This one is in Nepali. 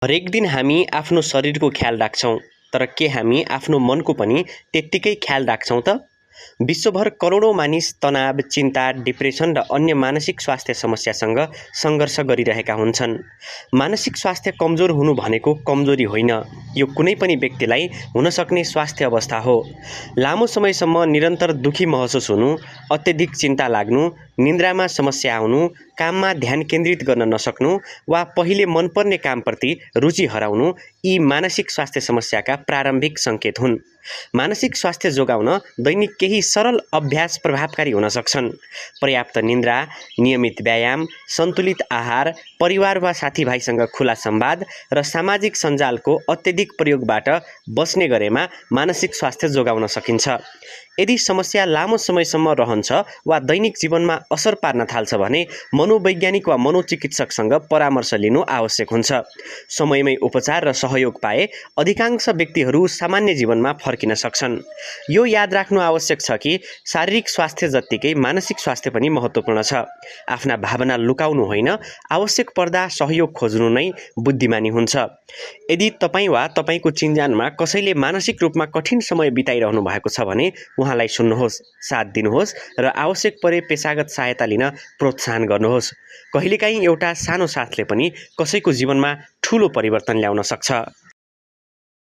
हरेक दिन हामी आफ्नो शरीरको ख्याल राख्छौँ, तर के हामी आफ्नो मनको पनि त्यत्तिकै ख्याल राख्छौँ त? विश्वभर करोडौँ मानिस तनाव, चिन्ता, डिप्रेसन र अन्य मानसिक स्वास्थ्य समस्यासँग सङ्घर्ष गरिरहेका हुन्छन्। मानसिक स्वास्थ्य कमजोर हुनु भनेको कमजोरी होइन, यो कुनै पनि व्यक्तिलाई हुन सक्ने स्वास्थ्य अवस्था हो। लामो समयसम्म निरन्तर दुखी महसुस हुनु, अत्यधिक चिन्ता लाग्नु, निन्द्रामा समस्या आउनु, काममा ध्यान केन्द्रित गर्न नसक्नु वा पहिले मनपर्ने कामप्रति रुचि हराउनु यी मानसिक स्वास्थ्य समस्याका प्रारम्भिक सङ्केत हुन्। मानसिक स्वास्थ्य जोगाउन दैनिक केही सरल अभ्यास प्रभावकारी हुन सक्छन्। पर्याप्त निन्द्रा, नियमित व्यायाम, सन्तुलित आहार, परिवार वा साथीभाइसँग खुला संवाद र सामाजिक सञ्जालको अत्यधिक प्रयोगबाट बस्ने गरेमा मानसिक स्वास्थ्य जोगाउन सकिन्छ। यदि समस्या लामो समयसम्म रहन्छ वा दैनिक जीवनमा असर पार्न थाल्छ भने मनोवैज्ञानिक वा मनोचिकित्सकसँग परामर्श लिनु आवश्यक हुन्छ। समयमै उपचार र सहयोग पाए अधिकांश व्यक्तिहरू सामान्य जीवनमा फर्किन सक्छन्। यो याद राख्नु आवश्यक छ कि शारीरिक स्वास्थ्य जत्तिकै मानसिक स्वास्थ्य पनि महत्त्वपूर्ण छ। आफ्ना भावना लुकाउनु होइन, आवश्यक पर्दा सहयोग खोज्नु नै बुद्धिमानी हुन्छ। यदि तपाईँ वा तपाईँको चिन्जानमा कसैले मानसिक रूपमा कठिन समय बिताइरहनु भएको छ भने उहाँलाई सुन्नुहोस्, साथ दिनुहोस् र आवश्यक परे पेशागत सहायता लिन प्रोत्साहन गर्नुहोस्। कहिलेकाहीँ एउटा सानो साथले पनि कसैको जीवनमा ठूलो परिवर्तन ल्याउन सक्छ।